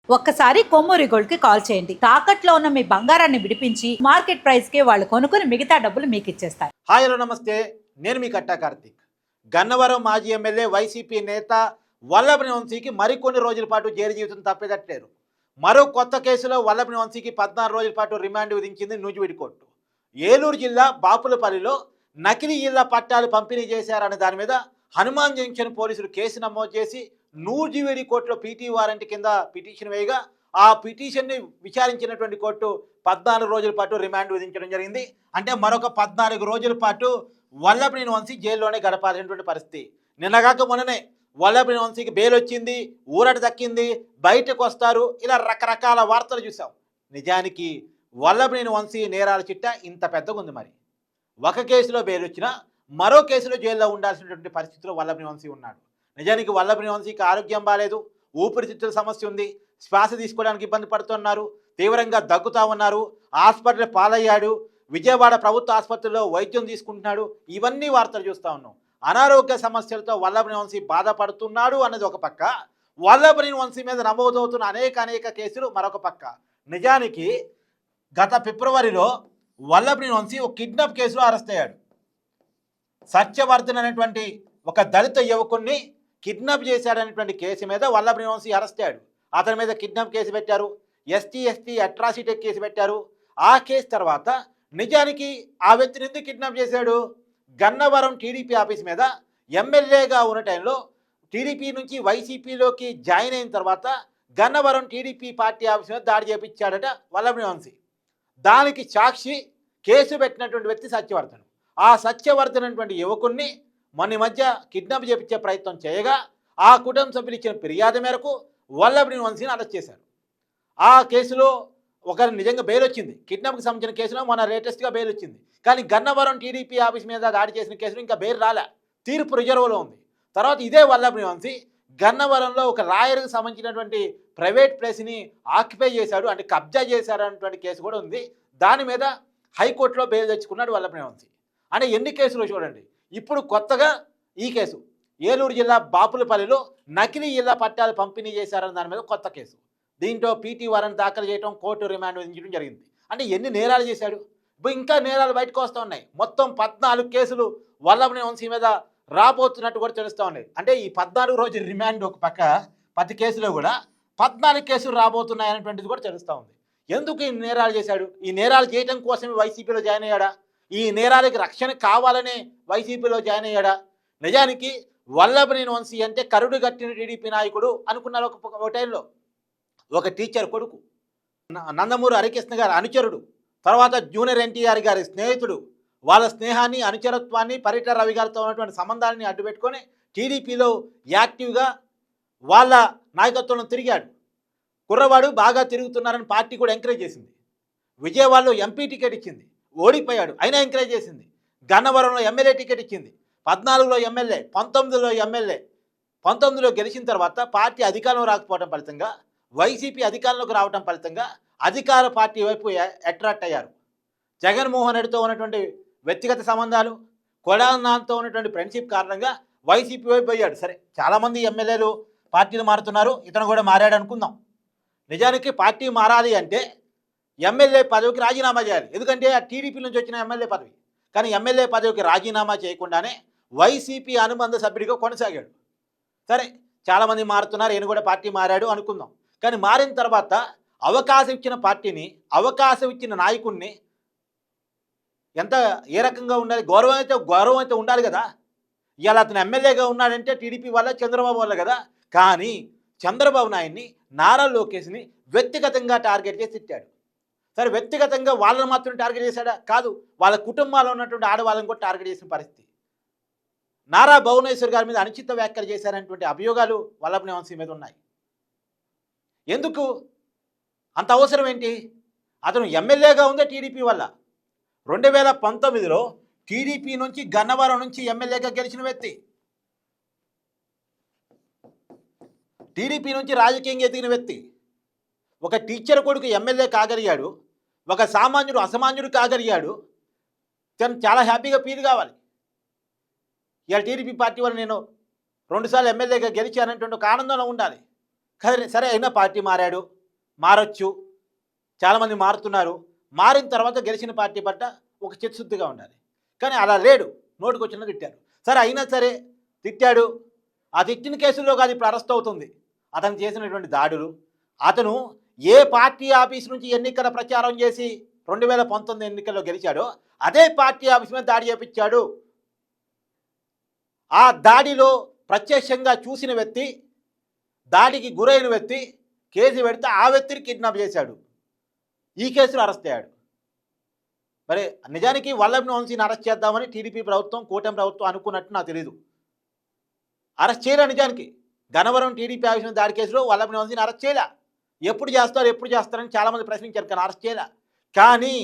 ఒక్కసారి కొమ్మూరి గోల్డ్ కి కాల్ చేయండి. తాకట్లో ఉన్న మీ బంగారాన్ని విడిపించి మార్కెట్ ప్రైస్ కి వాళ్ళు కొనుక్కుని మిగతా డబ్బులు మీకు ఇచ్చేస్తారు. హాయ్ హలో నమస్తే, నేను మీ కట్టా కార్తీక్. గన్నవరం మాజీ ఎమ్మెల్యే వైసీపీ నేత వల్లభనేని వంశీకి మరికొన్ని రోజుల పాటు జైలు జీవితం తప్పేదట్లేరు. మరో కొత్త కేసులో వల్లభనేని వంశీకి 14 రోజుల పాటు రిమాండ్ విధించింది నూజివీడు కోర్టు. ఏలూరు జిల్లా బాపులపల్లిలో నకిలీ ఇళ్ల పట్టాలు పంపిణీ చేశారనే దాని మీద హనుమాన్ జంక్షన్ పోలీసులు కేసు నమోదు చేసి నూజివీడు కోర్టులో పీటీ వారెంట్ కింద పిటిషన్ వేయగా ఆ పిటిషన్ని విచారించినటువంటి కోర్టు 14 రోజుల పాటు రిమాండ్ విధించడం జరిగింది. అంటే మరొక 14 రోజుల పాటు వల్లభనేని వంశీ జైల్లోనే గడపాల్సినటువంటి పరిస్థితి. నిన్నగాక మొన్ననే వల్లభనేని వంశీకి బెయిల్ వచ్చింది, ఊరట దక్కింది, బయటకు వస్తారు, ఇలా రకరకాల వార్తలు చూసాం. నిజానికి వల్లభనేని వంశీ నేరాల చిట్ట ఇంత పెద్దగా ఉంది. మరి ఒక కేసులో బెయిల్ వచ్చినా మరో కేసులో జైల్లో ఉండాల్సినటువంటి పరిస్థితిలో వల్లభనేని వంశీ ఉన్నాడు. నిజానికి వల్లభనేని వంశీకి ఆరోగ్యం బాలేదు, ఊపిరితిత్తుల సమస్య ఉంది, శ్వాస తీసుకోవడానికి ఇబ్బంది పడుతున్నారు, తీవ్రంగా దగ్గుతా ఉన్నారు, హాస్పిటల్ పాలయ్యాడు, విజయవాడ ప్రభుత్వ ఆసుపత్రిలో వైద్యం తీసుకుంటున్నాడు. ఇవన్నీ వార్తలు చూస్తూ ఉన్నాం. అనారోగ్య సమస్యలతో వల్లభనేని వంశీ బాధపడుతున్నాడు అన్నది ఒక పక్క, వల్లభనేని వంశీ మీద నమోదవుతున్న అనేక కేసులు మరొక పక్క. నిజానికి గత ఫిబ్రవరిలో వల్లభనేని వంశీ ఒక కిడ్నాప్ కేసులో అరెస్ట్ అయ్యాడు. సత్యవర్ధన్ అనేటువంటి ఒక దళిత యువకుడిని కిడ్నాప్ చేశాడనేటువంటి కేసు మీద వల్లభనేని వంశీ అరెస్ట్ అయ్యాడు. అతని మీద కిడ్నాప్ కేసు పెట్టారు, ఎస్టీ అట్రాసిటీ కేసు పెట్టారు. ఆ కేసు తర్వాత నిజానికి ఆ వ్యక్తిని ఎందుకు కిడ్నాప్ చేశాడు? గన్నవరం టీడీపీ ఆఫీస్ మీద ఎమ్మెల్యేగా ఉన్న టైంలో టీడీపీ నుంచి వైసీపీలోకి జాయిన్ అయిన తర్వాత గన్నవరం టీడీపీ పార్టీ ఆఫీస్ మీద దాడి చేపించాడట వల్లభనేని వంశీ. దానికి సాక్షి కేసు పెట్టినటువంటి వ్యక్తి సత్యవర్ధన్. ఆ సత్యవర్ధన్ అనేటువంటి యువకుడిని మొన్న మధ్య కిడ్నాప్ చేపించే ప్రయత్నం చేయగా ఆ కుటుంబ సభ్యులు ఇచ్చిన ఫిర్యాదు మేరకు వల్లభనేని వంశీని అరెస్ట్ చేశారు. ఆ కేసులో ఒకరు నిజంగా బెయిల్ వచ్చింది. కిడ్నాప్కి సంబంధించిన కేసులో మన లేటెస్ట్గా బెయిల్ వచ్చింది. కానీ గన్నవరం టీడీపీ ఆఫీస్ మీద దాడి చేసిన కేసులో ఇంకా బెయిల్ రాలే, తీర్పు రిజర్వ్లో ఉంది. తర్వాత ఇదే వల్లభనేని వంశీ గన్నవరంలో ఒక లాయర్కి సంబంధించినటువంటి ప్రైవేట్ ప్లేస్ని ఆక్యుపై చేశాడు, అంటే కబ్జా చేశాడు అనేటువంటి కేసు కూడా ఉంది. దాని మీద హైకోర్టులో బెయిల్ తెచ్చుకున్నాడు వల్లభనేని వంశీ. అంటే ఎన్ని కేసులు చూడండి. ఇప్పుడు కొత్తగా ఈ కేసు ఏలూరు జిల్లా బాపులపల్లిలో నకిలీ ఇళ్ల పట్టాలు పంపిణీ చేశారన్న దాని మీద కొత్త కేసు. దీంట్లో పీటీ వారెంట్ దాఖలు చేయడం, కోర్టు రిమాండ్ విధించడం జరిగింది. అంటే ఎన్ని నేరాలు చేశాడు? ఇప్పుడు ఇంకా నేరాలు బయటకు వస్తూ ఉన్నాయి. మొత్తం 14 కేసులు వల్లభనేని వంశీ మీద రాబోతున్నట్టు కూడా తెలుస్తూ ఉన్నాయి. అంటే ఈ 14 రోజుల రిమాండ్ ఒక పక్క, 10 కేసులో కూడా 14 కేసులు రాబోతున్నాయి అనేటువంటిది కూడా తెలుస్తూ ఉంది. ఎందుకు ఈ నేరాలు చేశాడు? ఈ నేరాలు చేయడం కోసమే వైసీపీలో జాయిన్ అయ్యాడా? ఈ నేరాలకి రక్షణ కావాలనే వైసీపీలో జాయిన్ అయ్యాడా? నిజానికి వల్లభనేని వంశీ అంటే కరుడు గట్టిన టీడీపీ నాయకుడు అనుకున్నారు ఒక టైంలో. ఒక టీచర్ కొడుకు, నందమూరి హరికృష్ణ గారి అనుచరుడు, తర్వాత జూనియర్ ఎన్టీఆర్ గారి స్నేహితుడు. వాళ్ళ స్నేహాన్ని, అనుచరత్వాన్ని, పరిటాల రవి గారితో ఉన్నటువంటి సంబంధాలని అడ్డుపెట్టుకొని టీడీపీలో యాక్టివ్గా వాళ్ళ నాయకత్వంలో తిరిగాడు. కుర్రవాడు బాగా తిరుగుతున్నారని పార్టీ కూడా ఎంకరేజ్ చేసింది. విజయవాడలో ఎంపీ టికెట్ ఇచ్చింది, ఓడిపోయాడు, అయినా ఎంకరేజ్ చేసింది. గన్నవరంలో ఎమ్మెల్యే టికెట్ ఇచ్చింది, 14లో ఎమ్మెల్యే, 19లో ఎమ్మెల్యే. 19లో గెలిచిన తర్వాత పార్టీ అధికారంలో రాకపోవడం ఫలితంగా, వైసీపీ అధికారంలోకి రావడం ఫలితంగా అధికార పార్టీ వైపు అట్రాక్ట్ అయ్యారు. జగన్మోహన్ రెడ్డితో ఉన్నటువంటి వ్యక్తిగత సంబంధాలు, కొడాలతో ఉన్నటువంటి ఫ్రెండ్షిప్ కారణంగా వైసీపీ వైపు అయ్యాడు. సరే, చాలామంది ఎమ్మెల్యేలు పార్టీలు మారుతున్నారు, ఇతను కూడా మారాడు అనుకుందాం. నిజానికి పార్టీ మారాలి అంటే ఎమ్మెల్యే పదవికి రాజీనామా చేయాలి. ఎందుకంటే ఆ టీడీపీ నుంచి వచ్చిన ఎమ్మెల్యే పదవి. కానీ ఎమ్మెల్యే పదవికి రాజీనామా చేయకుండానే వైసీపీ అనుబంధ సభ్యుడిగా కొనసాగాడు. సరే, చాలామంది మారుతున్నారు, ఈయన కూడా పార్టీ మారాడు అనుకుందాం. కానీ మారిన తర్వాత అవకాశం ఇచ్చిన పార్టీని, అవకాశం ఇచ్చిన నాయకుడిని ఏ రకంగా ఉండాలి? గౌరవం అయితే ఉండాలి కదా. ఇవాళ అతను ఎమ్మెల్యేగా ఉన్నాడంటే టీడీపీ వల్ల, చంద్రబాబు వల్ల కదా. కానీ చంద్రబాబు నాయుడిని, నారా లోకేష్ని వ్యక్తిగతంగా టార్గెట్ చేసి తిట్టాడు. సరే, వ్యక్తిగతంగా వాళ్ళని మాత్రం టార్గెట్ చేశాడా? కాదు, వాళ్ళ కుటుంబాల్లో ఉన్నటువంటి ఆడవాళ్ళని కూడా టార్గెట్ చేసిన పరిస్థితి. నారా భువనేశ్వర్ గారి మీద అనుచిత వ్యాఖ్యలు చేశారనేటువంటి అభియోగాలు వల్లభనేని వంశీ మీద ఉన్నాయి. ఎందుకు అంత అవసరం ఏంటి? అతను ఎమ్మెల్యేగా ఉందే టీడీపీ వల్ల. 2019లో టీడీపీ నుంచి గన్నవరం నుంచి ఎమ్మెల్యేగా గెలిచిన వ్యక్తి, టీడీపీ నుంచి రాజకీయంగా ఎదిగిన వ్యక్తి. ఒక టీచర్ కొడుకు ఎమ్మెల్యే కాగలిగాడు, ఒక సామాన్యుడు అసామాన్యుడు కాగలిగాడు. తను చాలా హ్యాపీగా ఫీల్ కావాలి. ఇవాళ టీడీపీ పార్టీ వల్ల నేను 2 సార్లు ఎమ్మెల్యేగా గెలిచానటువంటి ఒక ఆనందంలో ఉండాలి. సరే, అయినా పార్టీ మారాడు, మారొచ్చు, చాలామంది మారుతున్నారు. మారిన తర్వాత గెలిచిన పార్టీ పట్ల ఒక చిత్తశుద్ధిగా ఉండాలి. కానీ అలా లేడు, నోటికొచ్చినా తిట్టారు. సరే అయినా సరే తిట్టాడు, ఆ తిట్టిన కేసుల్లో కాదు ఇప్పుడు అరెస్ట్ అవుతుంది. అతను చేసినటువంటి దాడులు, అతను ఏ పార్టీ ఆఫీస్ నుంచి ఎన్నికల ప్రచారం చేసి 2019 ఎన్నికల్లో గెలిచాడో అదే పార్టీ ఆఫీస్ మీద దాడి చేపించాడు. ఆ దాడిలో ప్రత్యక్షంగా చూసిన వ్యక్తి, దాడికి గురైన వ్యక్తి కేసు పెడితే ఆ వ్యక్తిని కిడ్నాప్ చేశాడు. ఈ కేసులో అరెస్ట్ అయ్యాడు. మరి నిజానికి వల్లభనేని వంశీని అరెస్ట్ చేద్దామని టీడీపీ ప్రభుత్వం, కూటమి ప్రభుత్వం అనుకున్నట్టు నాకు తెలియదు. అరెస్ట్ చేయలే. నిజానికి గన్నవరం టీడీపీ ఆఫీస్ మీద దాడి కేసులో వల్లభనేని వంశీని అరెస్ట్ చేయలే. ఎప్పుడు చేస్తారని చాలామంది ప్రశ్నించారు, కానీ అరెస్ట్ చేయలే. కానీ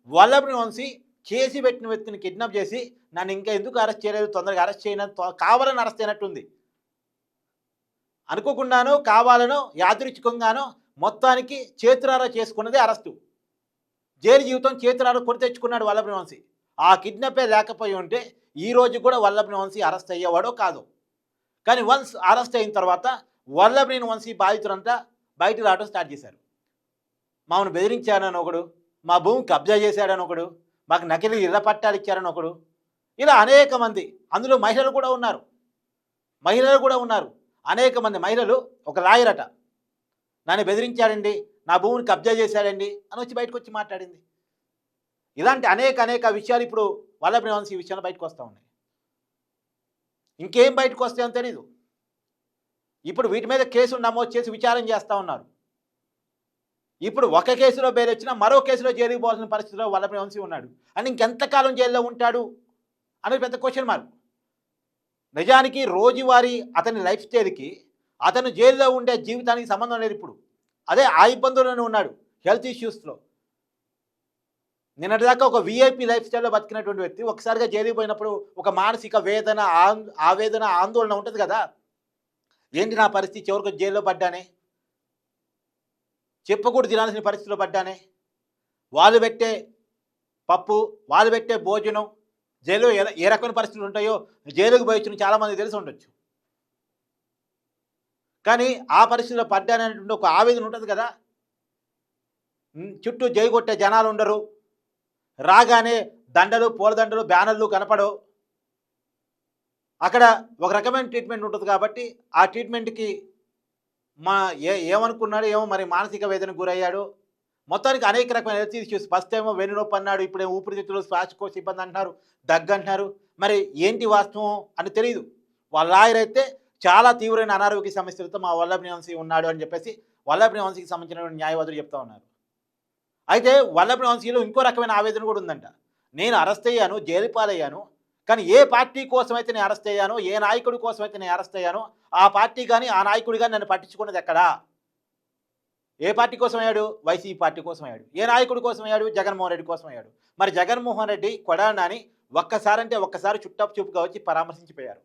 వల్లభనేని వంశీ కేసు పెట్టిన వ్యక్తిని కిడ్నాప్ చేసి నన్ను ఇంకా ఎందుకు అరెస్ట్ చేయలేదు, తొందరగా అరెస్ట్ చేయను, కావాలని అరెస్ట్ అయినట్టుంది. అనుకోకుండానో కావాలనో యాదృచ్ఛికంగానో మొత్తానికి చేతురారా చేసుకున్నదే అరెస్టు. జైలు జీవితం చేతురారా కొని తెచ్చుకున్నాడు వల్లభనేని వంశీ. ఆ కిడ్నాపే లేకపోయి ఉంటే ఈ రోజు కూడా వల్లభనేని వంశీ అరెస్ట్ అయ్యేవాడో కాదు. కానీ వన్స్ అరెస్ట్ అయిన తర్వాత వల్లభనేని వంశీ బాధితులంతా బయటకు రావడం స్టార్ట్ చేశారు. మామను బెదిరించాడని ఒకడు, మా భూమి కబ్జా చేశాడని ఒకడు, మాకు నకిలీ ఇళ్ల పట్టాలు ఇచ్చారని ఒకడు, ఇలా అనేక మంది, అందులో మహిళలు కూడా ఉన్నారు. అనేక మంది మహిళలు, ఒక లాయర్ అట, నన్ను బెదిరించాడండి, నా భూమిని కబ్జా చేశాడండి అని వచ్చి బయటకు వచ్చి మాట్లాడింది. ఇలాంటి అనేక విషయాలు ఇప్పుడు వల్లభనేని వంశీ విషయంలో బయటకు వస్తూ ఉన్నాయి. ఇంకేం బయటకు వస్తాయని తెలీదు. ఇప్పుడు వీటి మీద కేసులు నమోదు చేసి విచారణ చేస్తూ ఉన్నారు. ఇప్పుడు ఒక కేసులో బెయిల్ వచ్చినా మరో కేసులో జైలుకి పోవాల్సిన పరిస్థితిలో వల్లభనేని వంశీ ఉన్నాడు. అని ఇంకెంతకాలం జైల్లో ఉంటాడు అనేది పెద్ద క్వశ్చన్ మార్క్. నిజానికి రోజువారీ అతని లైఫ్ స్టైల్కి, అతను జైల్లో ఉండే జీవితానికి సంబంధం లేదు ఇప్పుడు. అదే ఆ ఇబ్బందుల్లోనే ఉన్నాడు, హెల్త్ ఇష్యూస్లో. నిన్నటిదాకా ఒక వీఐపీ లైఫ్ స్టైల్లో బతికినటువంటి వ్యక్తి ఒకసారిగా జైలుకి పోయినప్పుడు ఒక మానసిక వేదన, ఆవేదన, ఆందోళన ఉంటుంది కదా. ఏంటి నా పరిస్థితి, చివరికి జైల్లో పడ్డానే, చెప్పకూడదు తినాల్సిన పరిస్థితిలో పడ్డానే, వాళ్ళు పెట్టే పప్పు, వాళ్ళు పెట్టే భోజనం, జైలు ఏ రకమైన పరిస్థితులు ఉంటాయో జైలుకు పోయి వచ్చిన చాలామంది తెలిసి ఉండొచ్చు. కానీ ఆ పరిస్థితిలో పడ్డాననేటువంటి ఒక ఆవేదన ఉంటుంది కదా. చుట్టూ జై కొట్టే జనాలు ఉండరు, రాగానే దండలు, పూలదండలు, బ్యానర్లు కనపడవు. అక్కడ ఒక రకమైన ట్రీట్మెంట్ ఉంటుంది కాబట్టి ఆ ట్రీట్మెంట్కి ఏమనుకున్నాడు ఏమో మరి, మానసిక వేదనకు గురయ్యాడు. మొత్తానికి అనేక రకమైన హెల్త్ ఇష్యూస్. ఫస్ట్ ఏమో వెన్నునొప్పి అన్నాడు, ఇప్పుడేమో ఊపిరితిత్తులు, శ్వాసకోశ ఇబ్బంది అంటున్నారు, దగ్గు అంటున్నారు. మరి ఏంటి వాస్తవం అని తెలియదు. వాళ్ళ లాయర్ అయితే చాలా తీవ్రమైన అనారోగ్య సమస్యలతో మా వల్లభనేని వంశీ ఉన్నాడు అని చెప్పేసి వల్లభనేని వంశీకి సంబంధించిన న్యాయవాదులు చెప్తా ఉన్నారు. అయితే వల్లభనేని వంశీలో ఇంకో రకమైన ఆవేదన కూడా ఉందంట. నేను అరెస్ట్ అయ్యాను, జైలు పాలయ్యాను, కానీ ఏ పార్టీ కోసం అయితే నేను అరెస్ట్ అయ్యానో, ఏ నాయకుడి కోసం అయితే నేను అరెస్ట్ అయ్యానో ఆ పార్టీ కానీ ఆ నాయకుడి కానీ నన్ను పట్టించుకున్నది ఎక్కడా? ఏ పార్టీ కోసం అయ్యాడు? వైసీపీ పార్టీ కోసం అయ్యాడు. ఏ నాయకుడి కోసం అయ్యాడు? జగన్మోహన్ రెడ్డి కోసం అయ్యాడు. మరి జగన్మోహన్ రెడ్డి, కొడాలి నాని ఒక్కసారి చుట్టపు చూపుగా వచ్చి పరామర్శించిపోయారు.